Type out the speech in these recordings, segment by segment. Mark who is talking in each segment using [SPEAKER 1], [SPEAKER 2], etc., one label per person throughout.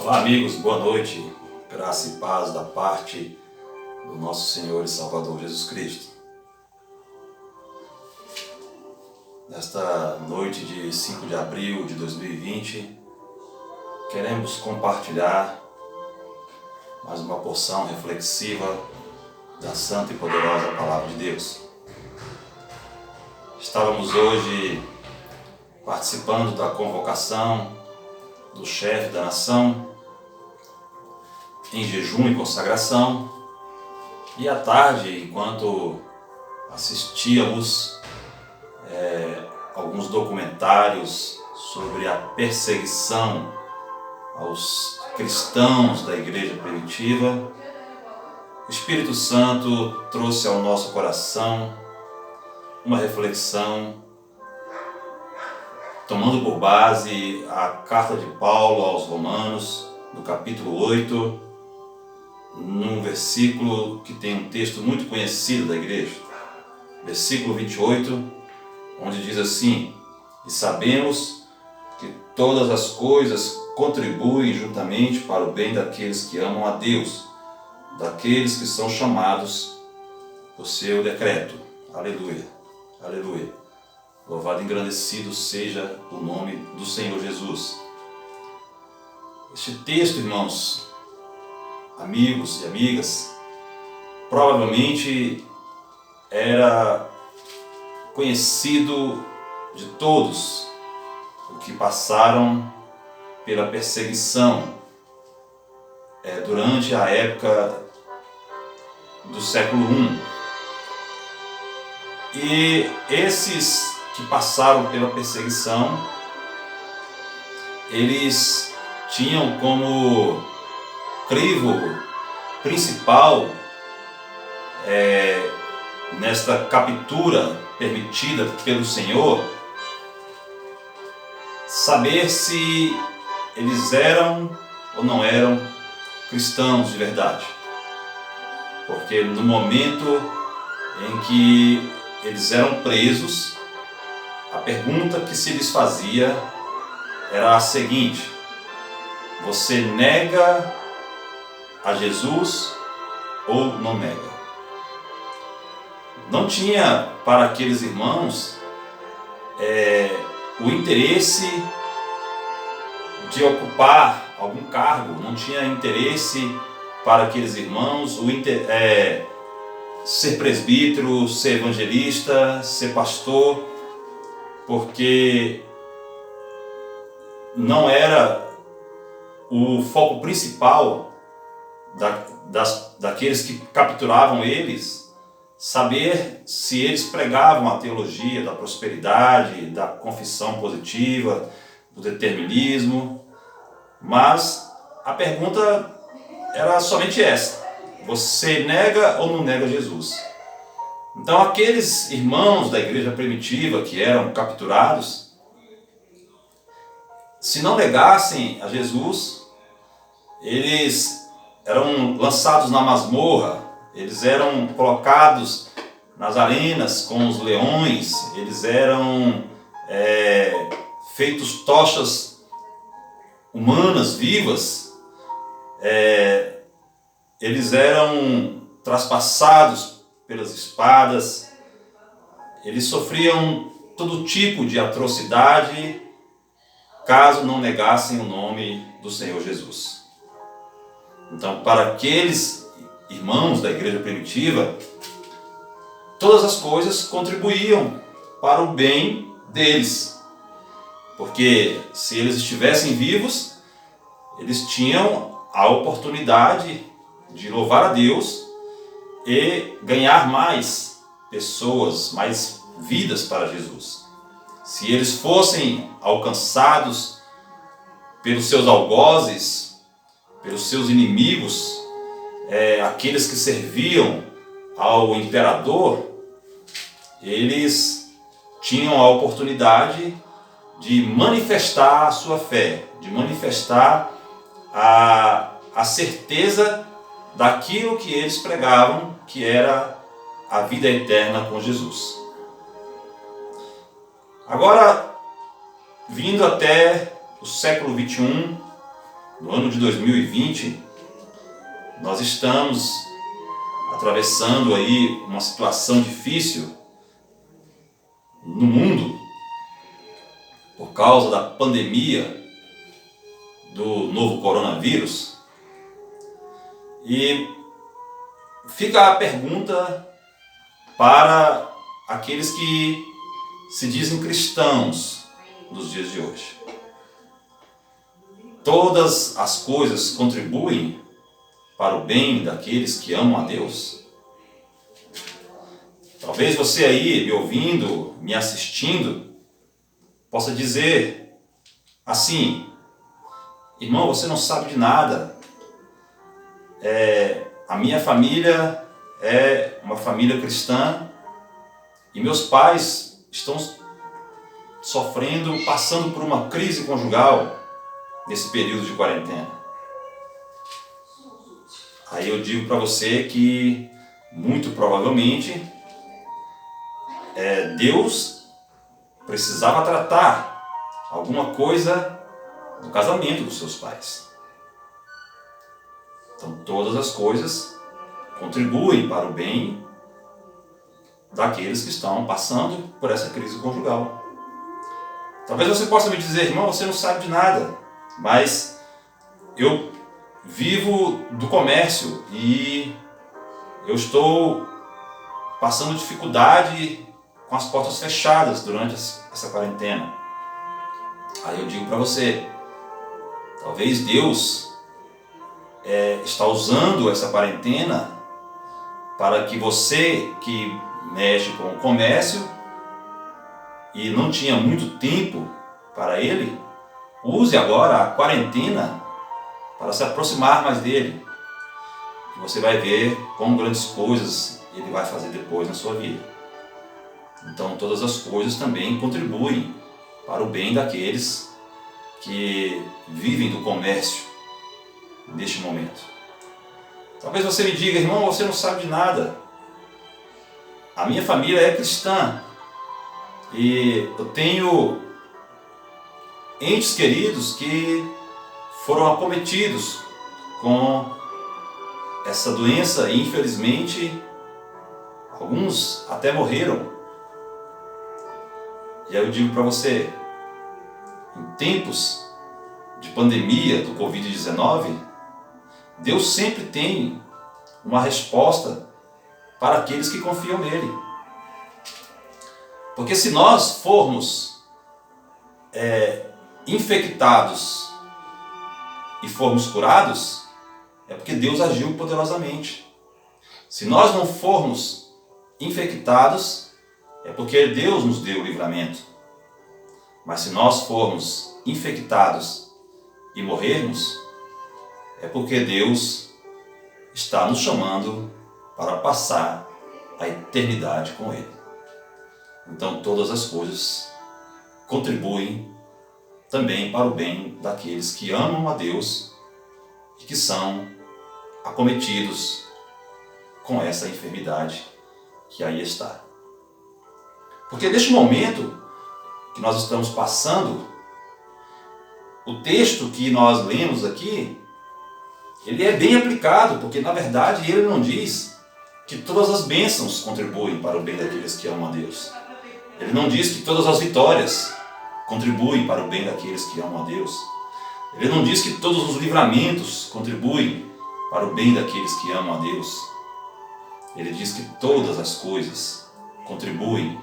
[SPEAKER 1] Olá, amigos, boa noite. Graça e paz da parte do nosso Senhor e Salvador Jesus Cristo. Nesta noite de 5 de abril de 2020, queremos compartilhar mais uma porção reflexiva da santa e poderosa Palavra de Deus. Estávamos hoje participando da convocação do chefe da nação em jejum e consagração, e à tarde, enquanto assistíamos alguns documentários sobre a perseguição aos cristãos da igreja primitiva, o Espírito Santo trouxe ao nosso coração uma reflexão tomando por base a carta de Paulo aos Romanos, no capítulo 8, num versículo que tem um texto muito conhecido da igreja, versículo 28, onde diz assim: e sabemos que todas as coisas contribuem juntamente para o bem daqueles que amam a Deus, daqueles que são chamados por seu decreto. Aleluia, aleluia. Louvado e engrandecido seja o nome do Senhor Jesus. Este texto, irmãos, amigos e amigas, provavelmente era conhecido de todos os que passaram pela perseguição durante a época do século I. E esses que passaram pela perseguição, eles tinham como crivo principal nesta captura permitida pelo Senhor, saber se eles eram ou não eram cristãos de verdade. Porque no momento em que eles eram presos, a pergunta que se lhes fazia era a seguinte: você nega a Jesus ou não nega? Não tinha para aqueles irmãos o interesse de ocupar algum cargo, não tinha interesse para aqueles irmãos ser presbítero, ser evangelista, ser pastor, porque não era o foco principal daqueles que capturavam eles, saber se eles pregavam a teologia da prosperidade, da confissão positiva, do determinismo, mas a pergunta era somente essa: você nega ou não nega Jesus? Então aqueles irmãos da igreja primitiva que eram capturados, se não negassem a Jesus, eles eram lançados na masmorra, eles eram colocados nas arenas com os leões, eles eram feitos tochas humanas, vivas, eles eram traspassados pelas espadas, eles sofriam todo tipo de atrocidade caso não negassem o nome do Senhor Jesus. Então, para aqueles irmãos da igreja primitiva, todas as coisas contribuíam para o bem deles, porque se eles estivessem vivos, eles tinham a oportunidade de louvar a Deus e ganhar mais pessoas, mais vidas para Jesus. Se eles fossem alcançados pelos seus algozes, pelos seus inimigos, aqueles que serviam ao imperador, eles tinham a oportunidade de manifestar a sua fé, de manifestar a certeza daquilo que eles pregavam, que era a vida eterna com Jesus. Agora, vindo até o século XXI, no ano de 2020, nós estamos atravessando aí uma situação difícil no mundo por causa da pandemia do novo coronavírus. E fica a pergunta para aqueles que se dizem cristãos nos dias de hoje. Todas as coisas contribuem para o bem daqueles que amam a Deus? Talvez você aí, me ouvindo, me assistindo, possa dizer assim: irmão, você não sabe de nada. A minha família é uma família cristã e meus pais estão sofrendo, passando por uma crise conjugal nesse período de quarentena. Aí eu digo para você que muito provavelmente Deus precisava tratar alguma coisa no casamento dos seus pais. Então todas as coisas contribuem para o bem daqueles que estão passando por essa crise conjugal. Talvez você possa me dizer: irmão, você não sabe de nada, mas eu vivo do comércio e eu estou passando dificuldade com as portas fechadas durante essa quarentena. Aí eu digo para você: talvez Deus está usando essa quarentena para que você que mexe com o comércio e não tinha muito tempo para ele, use agora a quarentena para se aproximar mais dele. E você vai ver como grandes coisas ele vai fazer depois na sua vida. Então todas as coisas também contribuem para o bem daqueles que vivem do comércio neste momento. Talvez você me diga: irmão, você não sabe de nada. A minha família é cristã e eu tenho entes queridos que foram acometidos com essa doença e infelizmente alguns até morreram. E aí eu digo para você: em tempos de pandemia do Covid-19, Deus sempre tem uma resposta para aqueles que confiam nele. Porque se nós formos infectados e formos curados, é porque Deus agiu poderosamente. Se nós não formos infectados, é porque Deus nos deu o livramento. Mas se nós formos infectados e morrermos, é porque Deus está nos chamando para passar a eternidade com Ele. Então todas as coisas contribuem também para o bem daqueles que amam a Deus e que são acometidos com essa enfermidade que aí está. Porque neste momento que nós estamos passando, o texto que nós lemos aqui, ele é bem aplicado, porque na verdade ele não diz que todas as bênçãos contribuem para o bem daqueles que amam a Deus. Ele não diz que todas as vitórias contribuem para o bem daqueles que amam a Deus. Ele não diz que todos os livramentos contribuem para o bem daqueles que amam a Deus. Ele diz que todas as coisas contribuem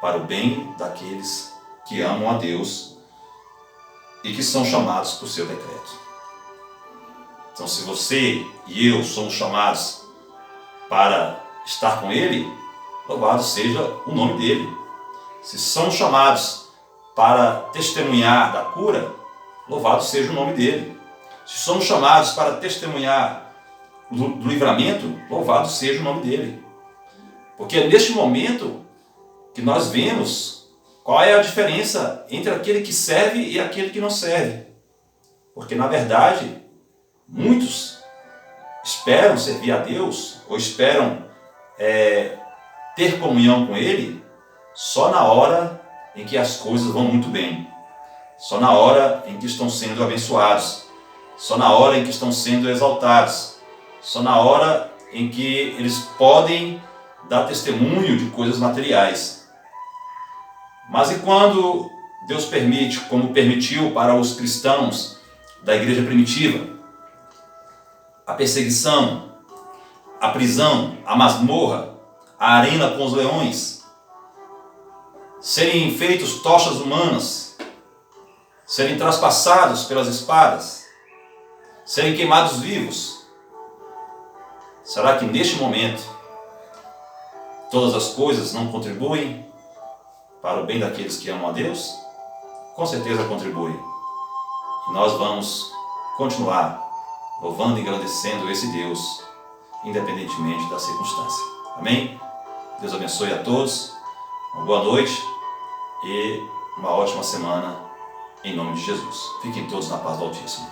[SPEAKER 1] para o bem daqueles que amam a Deus e que são chamados por seu decreto. Então, se você e eu somos chamados para estar com Ele, louvado seja o nome dEle. Se somos chamados para testemunhar da cura, louvado seja o nome dEle. Se somos chamados para testemunhar do livramento, louvado seja o nome dEle. Porque é neste momento que nós vemos qual é a diferença entre aquele que serve e aquele que não serve. Porque, na verdade, muitos esperam servir a Deus ou esperam ter comunhão com Ele só na hora em que as coisas vão muito bem, só na hora em que estão sendo abençoados, só na hora em que estão sendo exaltados, só na hora em que eles podem dar testemunho de coisas materiais. Mas e quando Deus permite, como permitiu para os cristãos da igreja primitiva, a perseguição, a prisão, a masmorra, a arena com os leões, serem feitos tochas humanas, serem traspassados pelas espadas, serem queimados vivos? Será que neste momento todas as coisas não contribuem para o bem daqueles que amam a Deus? Com certeza contribuem. E nós vamos continuar louvando e agradecendo esse Deus, independentemente da circunstância. Amém? Deus abençoe a todos, uma boa noite e uma ótima semana, em nome de Jesus. Fiquem todos na paz do Altíssimo.